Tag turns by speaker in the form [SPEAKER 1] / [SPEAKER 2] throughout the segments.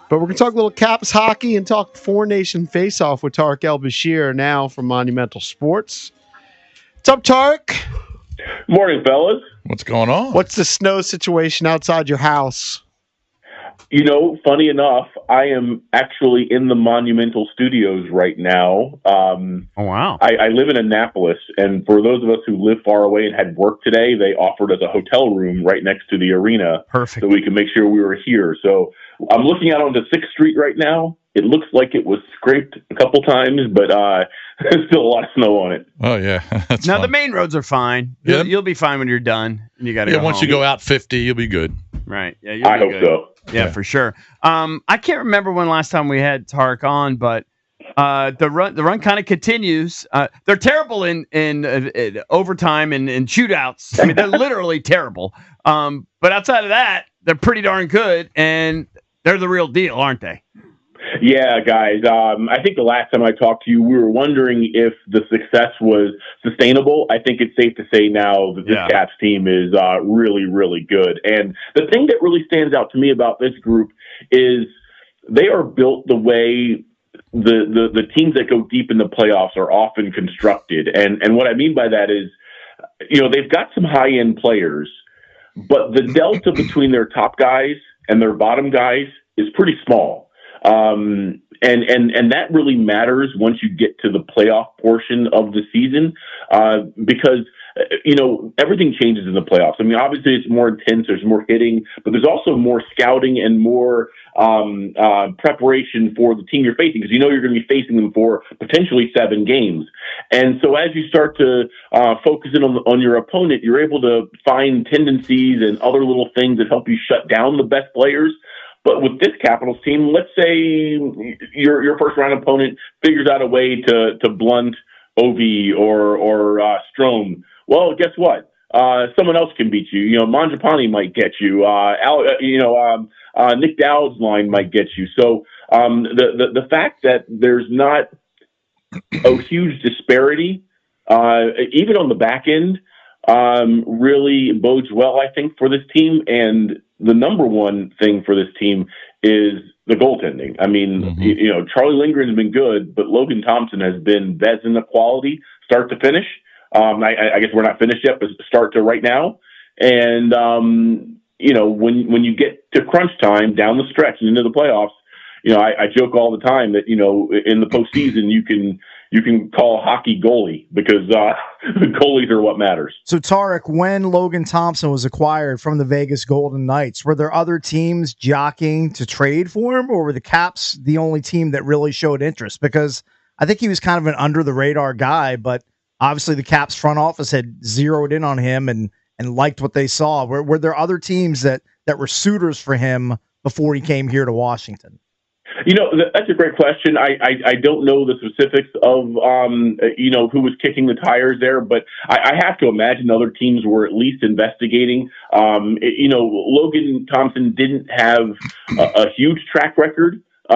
[SPEAKER 1] But we're going to talk a little Caps hockey and talk Four Nation face-off with Tarik El-Bashir now from Monumental Sports. What's up, Tarik?
[SPEAKER 2] Morning, fellas.
[SPEAKER 3] What's going on?
[SPEAKER 1] What's the snow situation outside your house?
[SPEAKER 2] You know, funny enough, I am actually in the Monumental Studios right now.
[SPEAKER 4] Oh, wow.
[SPEAKER 2] I live in Annapolis, and for those of us who live far away and had work today, they offered us a hotel room right next to the arena.
[SPEAKER 4] Perfect.
[SPEAKER 2] So we could make sure we were here. So I'm looking out onto 6th Street right now. It looks like it was scraped a couple times, but there's still a lot of snow on it.
[SPEAKER 3] Oh, yeah. That's
[SPEAKER 4] Now,
[SPEAKER 3] fun.
[SPEAKER 4] the main roads are fine.
[SPEAKER 3] Yep.
[SPEAKER 4] You'll be fine when you're done. And you got to go
[SPEAKER 3] once
[SPEAKER 4] home.
[SPEAKER 3] you go out 50, you'll be good.
[SPEAKER 4] Right. Yeah, you'll
[SPEAKER 2] I
[SPEAKER 4] be
[SPEAKER 2] hope
[SPEAKER 4] good.
[SPEAKER 2] so.
[SPEAKER 4] Yeah, for sure. I can't remember when last time we had Tarik on, but the run kind of continues. They're terrible in overtime and in shootouts. I mean, they're literally terrible. But outside of that, they're pretty darn good, and they're the real deal, aren't they?
[SPEAKER 2] Yeah, guys. I think the last time I talked to you, we were wondering if the success was sustainable. I think it's safe to say now that this Caps team is really, really good. And the thing that really stands out to me about this group is they are built the way the teams that go deep in the playoffs are often constructed. And what I mean by that is, you know, they've got some high-end players, but the delta between their top guys and their bottom guys is pretty small. And that really matters once you get to the playoff portion of the season, because, you know, everything changes in the playoffs. I mean, obviously it's more intense, there's more hitting, but there's also more scouting and more preparation for the team you're facing, because you know you're going to be facing them for potentially 7 games. And so as you start to focus in on your opponent, you're able to find tendencies and other little things that help you shut down the best players. But with this Capitals team, let's say your first round opponent figures out a way to blunt Ovi or Strome. Well, guess what? Someone else can beat you. You know, Mangiapane might get you. Nick Dowd's line might get you. So the fact that there's not a huge disparity, even on the back end, really bodes well, I think, for this team. And the number one thing for this team is the goaltending. I mean, you know, Charlie Lindgren's been good, but Logan Thompson has been Vezina quality, start to finish. I guess we're not finished yet, but start to right now. And, you know, when you get to crunch time down the stretch and into the playoffs, you know, I joke all the time that, you know, in the postseason, you can call hockey goalie, because the goalies are what matters.
[SPEAKER 5] So, Tarik, when Logan Thompson was acquired from the Vegas Golden Knights, were there other teams jockeying to trade for him, or were the Caps the only team that really showed interest? Because I think he was kind of an under-the-radar guy, but obviously the Caps front office had zeroed in on him and liked what they saw. Were there other teams that were suitors for him before he came here to Washington?
[SPEAKER 2] You know, that's a great question. I don't know the specifics of, you know, who was kicking the tires there, but I have to imagine other teams were at least investigating. You know, Logan Thompson didn't have a huge track record. You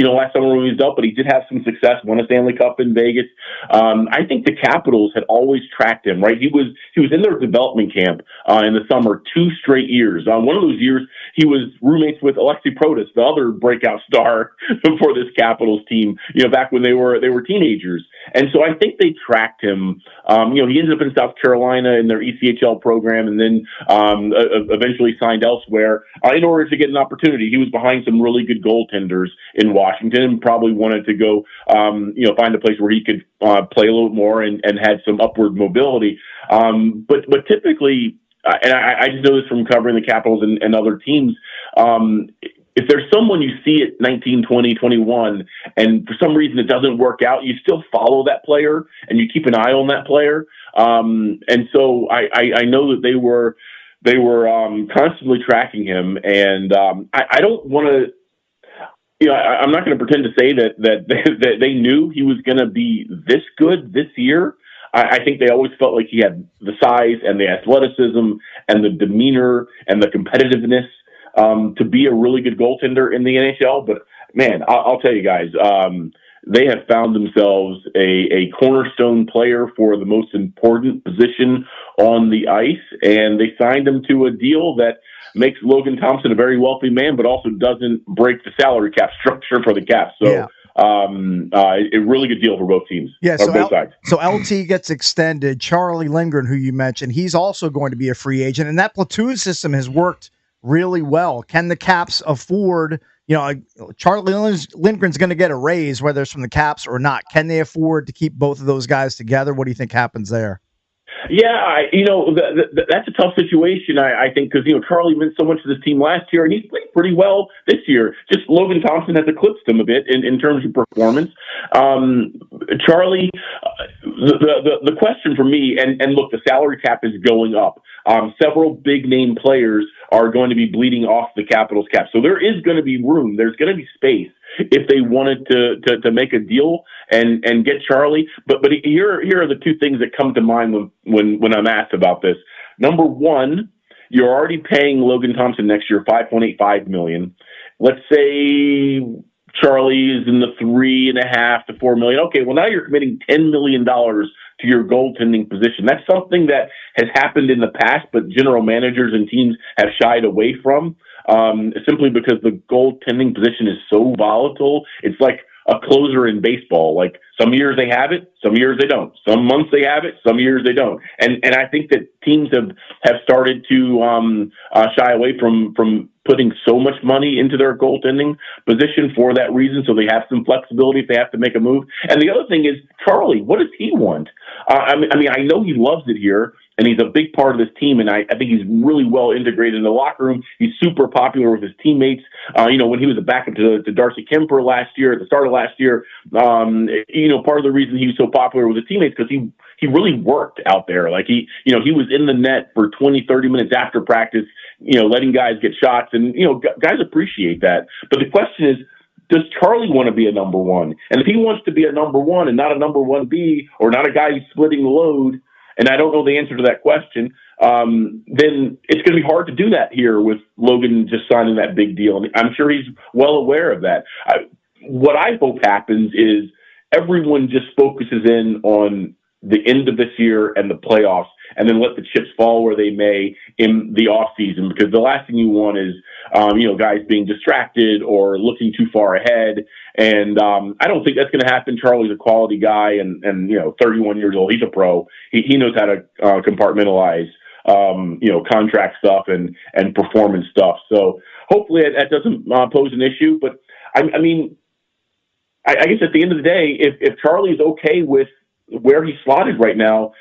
[SPEAKER 2] know, last summer when he was up, but he did have some success, won a Stanley Cup in Vegas. I think the Capitals had always tracked him, right? He was in their development camp in the summer 2 straight years. One of those years, he was roommates with Alexei Protas, the other breakout star for this Capitals team, you know, back when they were teenagers. And so I think they tracked him. You know, he ended up in South Carolina in their ECHL program, and then eventually signed elsewhere in order to get an opportunity. He was behind some really good goaltenders in Washington, and probably wanted to go, you know, find a place where he could play a little more and had some upward mobility. But typically, and I just know this from covering the Capitals and other teams, if there's someone you see at 19, 20, 21, and for some reason it doesn't work out, you still follow that player and you keep an eye on that player. And so I know that they were constantly tracking him, and I don't want to, you know, I'm not going to pretend to say that they knew he was going to be this good this year. I think they always felt like he had the size and the athleticism and the demeanor and the competitiveness to be a really good goaltender in the NHL. But man, I'll tell you guys, they have found themselves a cornerstone player for the most important position on the ice, and they signed him to a deal that makes Logan Thompson a very wealthy man, but also doesn't break the salary cap structure for the Caps. So a really good deal for both teams.
[SPEAKER 5] Yeah,
[SPEAKER 2] so both sides.
[SPEAKER 5] So LT gets extended. Charlie Lindgren, who you mentioned, he's also going to be a free agent, and that platoon system has worked really well. Can the Caps afford? Charlie Lindgren's going to get a raise, whether it's from the Caps or not. Can they afford to keep both of those guys together? What do you think happens there?
[SPEAKER 2] Yeah, that's a tough situation, I think, because, Charlie meant so much to this team last year, and he's played pretty well this year. Just Logan Thompson has eclipsed him a bit in terms of performance. Charlie, the question for me, and look, the salary cap is going up. Several big-name players are going to be bleeding off the Capitals cap. So there is going to be room. There's going to be space if they wanted to make a deal and get Charlie. But here are the two things that come to mind when I'm asked about this. Number one, you're already paying Logan Thompson next year $5.85 million. Let's say Charlie is in the $3.5 to $4 million. Okay, well now you're committing $10 million to your goaltending position. That's something that has happened in the past, but general managers and teams have shied away from. Simply because the goaltending position is so volatile. It's like a closer in baseball. Like some years they have it, some years they don't. Some months they have it, some years they don't. And I think that teams have started to shy away from putting so much money into their goaltending position for that reason, so they have some flexibility if they have to make a move. And the other thing is, Charlie, what does he want? I know he loves it here, and he's a big part of this team, and I think he's really well integrated in the locker room. He's super popular with his teammates. When he was a backup to Darcy Kemper last year, at the start of last year, part of the reason he was so popular with his teammates because he really worked out there. Like he was in the net for 20, 30 minutes after practice, letting guys get shots, and guys appreciate that. But the question is, does Charlie want to be a number one? And if he wants to be a number one and not a number 1B, or not a guy who's splitting the load, and I don't know the answer to that question, then it's going to be hard to do that here with Logan just signing that big deal. And I'm sure he's well aware of that. What I hope happens is everyone just focuses in on the end of this year and the playoffs, and then let the chips fall where they may in the off season, because the last thing you want is, guys being distracted or looking too far ahead. And I don't think that's going to happen. Charlie's a quality guy, and 31 years old. He's a pro. He knows how to compartmentalize, contract stuff and performance stuff. So hopefully that doesn't pose an issue. But I guess at the end of the day, if Charlie is okay with where he's slotted right now,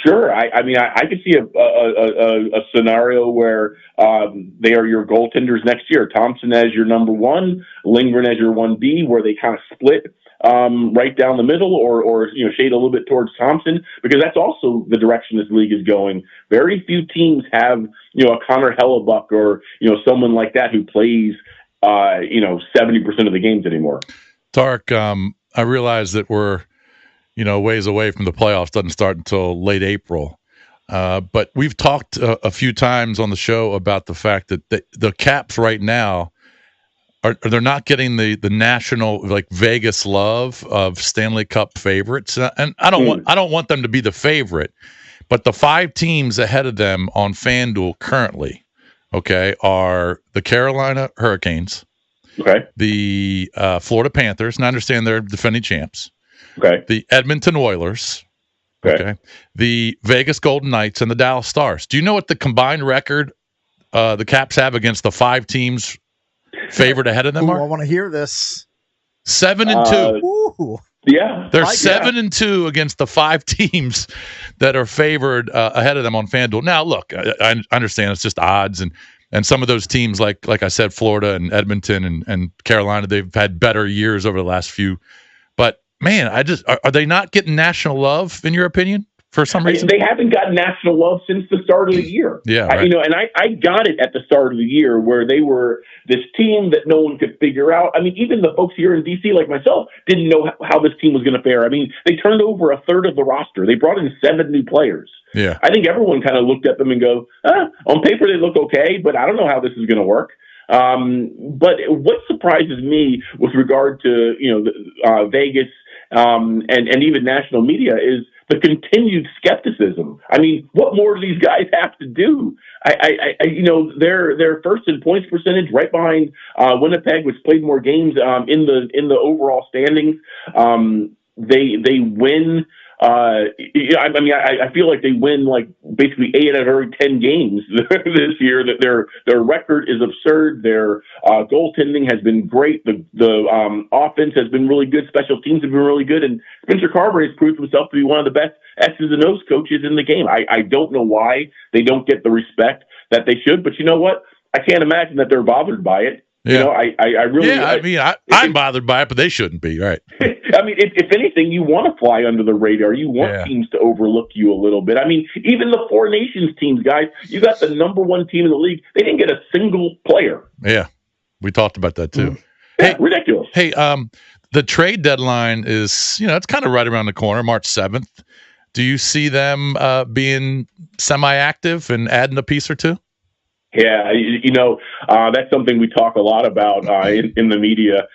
[SPEAKER 2] sure. I could see a scenario where they are your goaltenders next year. Thompson as your number one, Lindgren as your 1B, where they kind of split right down the middle, or shade a little bit towards Thompson, because that's also the direction this league is going. Very few teams have a Connor Hellebuck or someone like that who plays 70% of the games anymore.
[SPEAKER 3] Tarik, I realize that we're ways away from the playoffs. Doesn't start until late April. But we've talked a few times on the show about the fact that the Caps right now they're not getting the national, like, Vegas love of Stanley Cup favorites. And I don't want them to be the favorite, but the 5 teams ahead of them on FanDuel currently, okay, are the Carolina Hurricanes,
[SPEAKER 2] okay,
[SPEAKER 3] the Florida Panthers, and I understand they're defending champs.
[SPEAKER 2] Okay.
[SPEAKER 3] The Edmonton Oilers, okay, the Vegas Golden Knights, and the Dallas Stars. Do you know what the combined record the Caps have against the 5 teams favored ahead of them are?
[SPEAKER 5] I want to hear this.
[SPEAKER 3] 7-2.
[SPEAKER 5] Ooh.
[SPEAKER 2] Yeah,
[SPEAKER 3] they're 7-2 against the 5 teams that are favored ahead of them on FanDuel. Now, look, I understand it's just odds, and some of those teams, like I said, Florida and Edmonton and Carolina, they've had better years over the last few. But man, are they not getting national love, in your opinion, for some reason?
[SPEAKER 2] They haven't gotten national love since the start of the year.
[SPEAKER 3] Yeah, right.
[SPEAKER 2] I got it at the start of the year, where they were this team that no one could figure out. Even the folks here in DC, like myself, didn't know how this team was going to fare. They turned over a third of the roster. They brought in 7 new players.
[SPEAKER 3] Yeah,
[SPEAKER 2] I think everyone kind of looked at them and go, on paper they look okay, but I don't know how this is going to work. But what surprises me with regard to Vegas and even national media is the continued skepticism. I mean, what more do these guys have to do? They're first in points percentage, right behind Winnipeg, which played more games in the overall standings. They win. I feel like they win like basically 8 out of every 10 games this year. That their record is absurd. Their goaltending has been great. The offense has been really good. Special teams have been really good. And Spencer Carver has proved himself to be one of the best X's and O's coaches in the game. I don't know why they don't get the respect that they should, but you know what? I can't imagine that they're bothered by it.
[SPEAKER 3] Yeah.
[SPEAKER 2] You know, I really.
[SPEAKER 3] Yeah, I'm bothered by it, but they shouldn't be, right?
[SPEAKER 2] I mean, if anything, you want to fly under the radar. You want teams to overlook you a little bit. I mean, even the Four Nations teams, guys, you got the number 1 team in the league. They didn't get a single player.
[SPEAKER 3] Yeah, we talked about that too.
[SPEAKER 2] Yeah, ridiculous.
[SPEAKER 3] Hey, the trade deadline is, it's kind of right around the corner, March 7th. Do you see them being semi-active and adding a piece or two?
[SPEAKER 2] Yeah, that's something we talk a lot about in the media,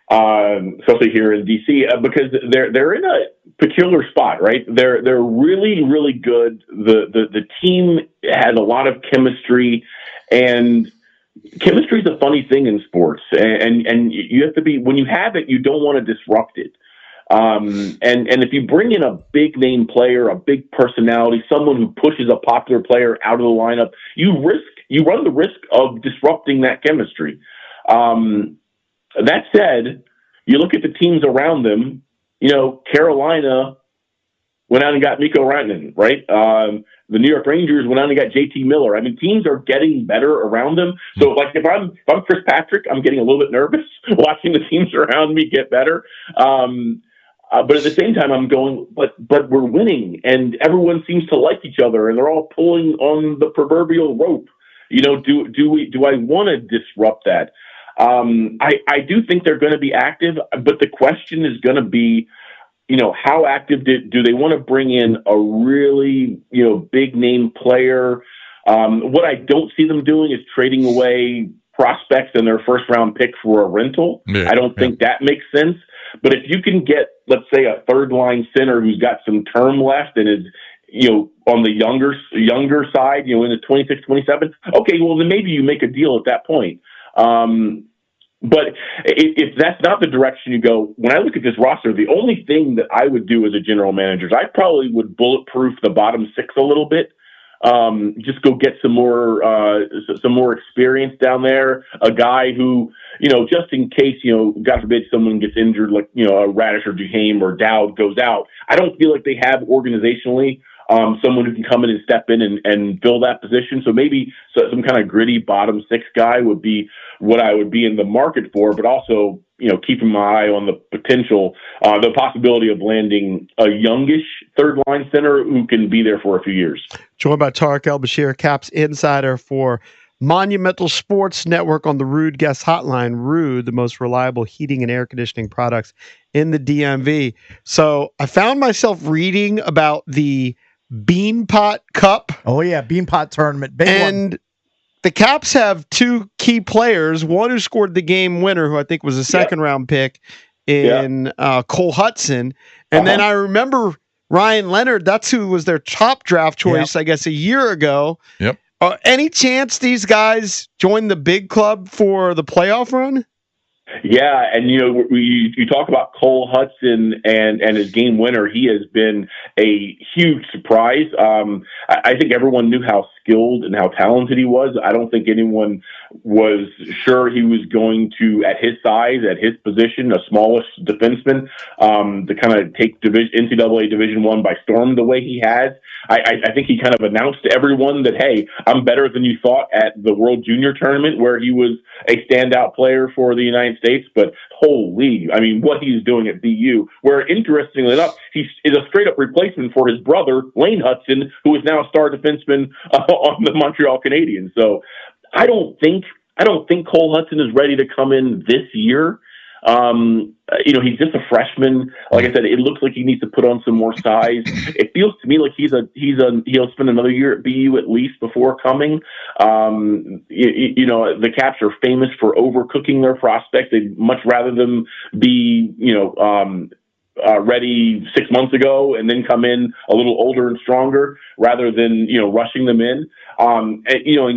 [SPEAKER 2] especially here in DC, because they're in a peculiar spot, right? They're really, really good. The team has a lot of chemistry, and chemistry is a funny thing in sports, and you have to be, when you have it, you don't want to disrupt it. And if you bring in a big name player, a big personality, someone who pushes a popular player out of the lineup, you run the risk of disrupting that chemistry. That said, you look at the teams around them. Carolina went out and got Mikko Rantanen, right? The New York Rangers went out and got JT Miller. I mean, teams are getting better around them. So, like, if I'm Chris Patrick, I'm getting a little bit nervous watching the teams around me get better. But at the same time, I'm going, but we're winning, and everyone seems to like each other, and they're all pulling on the proverbial rope. Do I want to disrupt that? I do think they're going to be active, but the question is going to be, how active do they want to bring in a really, big name player? What I don't see them doing is trading away prospects and their first round pick for a rental. Yeah, I don't think that makes sense. But if you can get, let's say, a third line center who's got some term left and is, on the younger side, in the 26, 27, okay, well, then maybe you make a deal at that point. But if that's not the direction you go, when I look at this roster, the only thing that I would do as a general manager is I probably would bulletproof the bottom 6 a little bit. Just go get some more experience down there. A guy who, just in case, God forbid someone gets injured, like, a Radish or Duhaime or Dowd goes out. I don't feel like they have organizationally someone who can come in and step in and fill that position. So maybe some kind of gritty bottom 6 guy would be what I would be in the market for, but also, keeping my eye on the potential, the possibility of landing a youngish third line center who can be there for a few years.
[SPEAKER 1] Joined by Tarik El-Bashir, Caps insider for Monumental Sports Network on the Rude Guest Hotline. Rude, the most reliable heating and air conditioning products in the DMV. So I found myself reading about the Beanpot Cup.
[SPEAKER 5] Oh yeah, Beanpot tournament. Big
[SPEAKER 1] and
[SPEAKER 5] one.
[SPEAKER 1] The Caps have 2 key players, one who scored the game winner, who I think was a second round pick in Cole Hudson. And then I remember Ryan Leonard, that's who was their top draft choice, I guess, a year ago.
[SPEAKER 3] Yep.
[SPEAKER 1] Any chance these guys join the big club for the playoff run?
[SPEAKER 2] Yeah, and you talk about Cole Hudson and his game winner. He has been a huge surprise. I think everyone knew how skilled and how talented he was. I don't think anyone was sure he was going to, at his size, at his position, a smallish defenseman, to kind of take NCAA Division I by storm the way he has. I think he kind of announced to everyone that, hey, I'm better than you thought at the World Junior Tournament, where he was a standout player for the United States. But holy, I mean, what he's doing at BU, where interestingly enough, he is a straight up replacement for his brother, Lane Hudson, who is now a star defenseman on the Montreal Canadiens. So I don't think Cole Hudson is ready to come in this year. He's just a freshman. Like I said, it looks like he needs to put on some more size. It feels to me like he'll spend another year at BU at least before coming. The Caps are famous for overcooking their prospects. They'd much rather them be, ready 6 months ago and then come in a little older and stronger rather than, rushing them in. And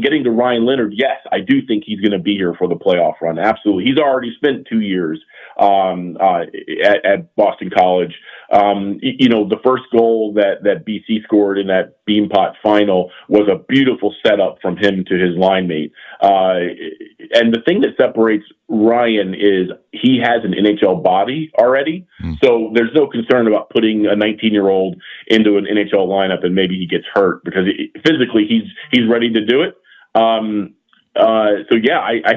[SPEAKER 2] getting to Ryan Leonard, yes, I do think he's going to be here for the playoff run. Absolutely. He's already spent 2 years at Boston College. The first goal that BC scored in that Beanpot final was a beautiful setup from him to his line mate. And the thing that separates Ryan is he has an NHL body already. So there's no concern about putting a 19-year-old into an NHL lineup and maybe he gets hurt because physically he's ready to do it. I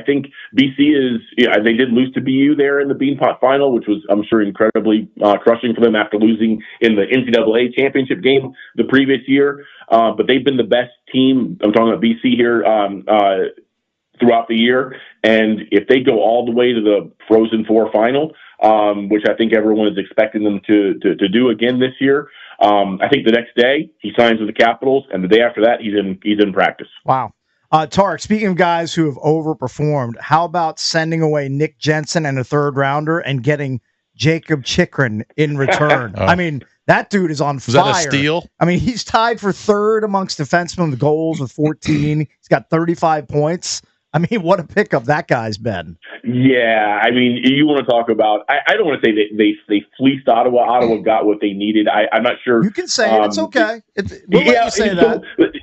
[SPEAKER 2] think BC is, they did lose to BU there in the Beanpot final, which was, I'm sure, incredibly crushing for them after losing in the NCAA championship game the previous year. But they've been the best team. I'm talking about BC here throughout the year. And if they go all the way to the Frozen Four final, which I think everyone is expecting them to do again this year, I think the next day he signs with the Capitals, and the day after that he's in practice.
[SPEAKER 5] Wow. Tarik, speaking of guys who have overperformed, how about sending away Nick Jensen and a third rounder and getting Jakob Chychrun in return? I mean, that dude is on fire.
[SPEAKER 3] Was that a steal?
[SPEAKER 5] I mean, he's tied for third amongst defensemen with goals with 14. He's got 35 points. I mean, what a pickup that guy's been.
[SPEAKER 2] Yeah, I mean, you want to talk about, I don't want to say that they fleeced Ottawa. Ottawa got what they needed. I'm not sure.
[SPEAKER 5] You can say it. It's okay. We'll let you say that.
[SPEAKER 2] But,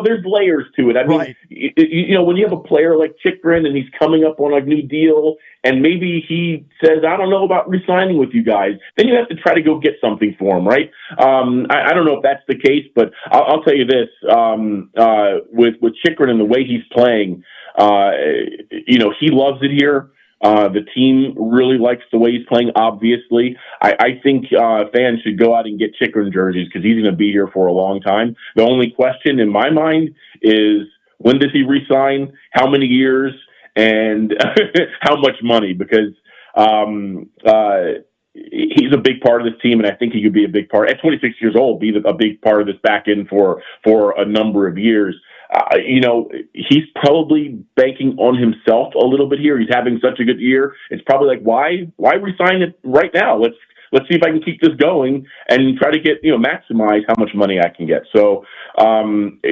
[SPEAKER 2] there's layers to it. I mean,
[SPEAKER 5] right.
[SPEAKER 2] When you have a player like Chychrun and he's coming up on a new deal and maybe he says, I don't know about re-signing with you guys, then you have to try to go get something for him, right? I don't know if that's the case, but I'll tell you this, with Chychrun and the way he's playing, he loves it here. The team really likes the way he's playing, obviously. I think fans should go out and get Chychrun jerseys because he's going to be here for a long time. The only question in my mind is, when does he re-sign? How many years? And how much money? Because he's a big part of this team, and I think he could be a big part. At 26 years old, be a big part of this back end for a number of years. He's probably banking on himself a little bit here. He's having such a good year. It's probably like, why resign it right now? Let's see if I can keep this going and try to get, maximize how much money I can get. So, and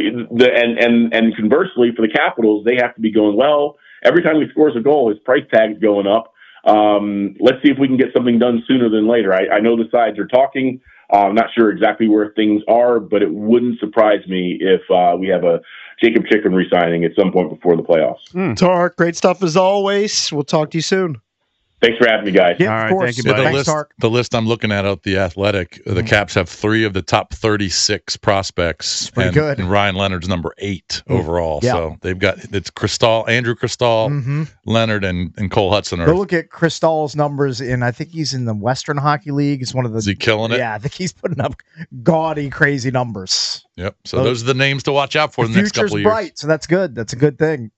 [SPEAKER 2] conversely for the Capitals, they have to be going, well, every time he scores a goal, his price tag's going up. Let's see if we can get something done sooner than later. I know the sides are talking. I'm not sure exactly where things are, but it wouldn't surprise me if we have a Jakob Chychrun re-signing at some point before the playoffs.
[SPEAKER 1] Tarik, great stuff as always. We'll talk to you soon.
[SPEAKER 2] Thanks for having me, guys.
[SPEAKER 5] Yeah,
[SPEAKER 4] All
[SPEAKER 5] of
[SPEAKER 4] right,
[SPEAKER 5] course.
[SPEAKER 4] thank you, buddy.
[SPEAKER 5] Thanks, Tarik.
[SPEAKER 3] The list I'm looking at The Athletic, the Caps have 3 of the top 36 prospects.
[SPEAKER 5] Pretty good.
[SPEAKER 3] And Ryan Leonard's number 8 overall.
[SPEAKER 5] Yeah.
[SPEAKER 3] So they've got, it's Andrew Cristall, Leonard, and Cole Hudson.
[SPEAKER 5] Go look at Cristall's numbers I think he's in the Western Hockey League. It's one of the.
[SPEAKER 3] Is he killing it?
[SPEAKER 5] Yeah, I think he's putting up gaudy, crazy numbers.
[SPEAKER 3] Yep. So those are the names to watch out for in the next couple of years.
[SPEAKER 5] Future's bright, so that's good. That's a good thing.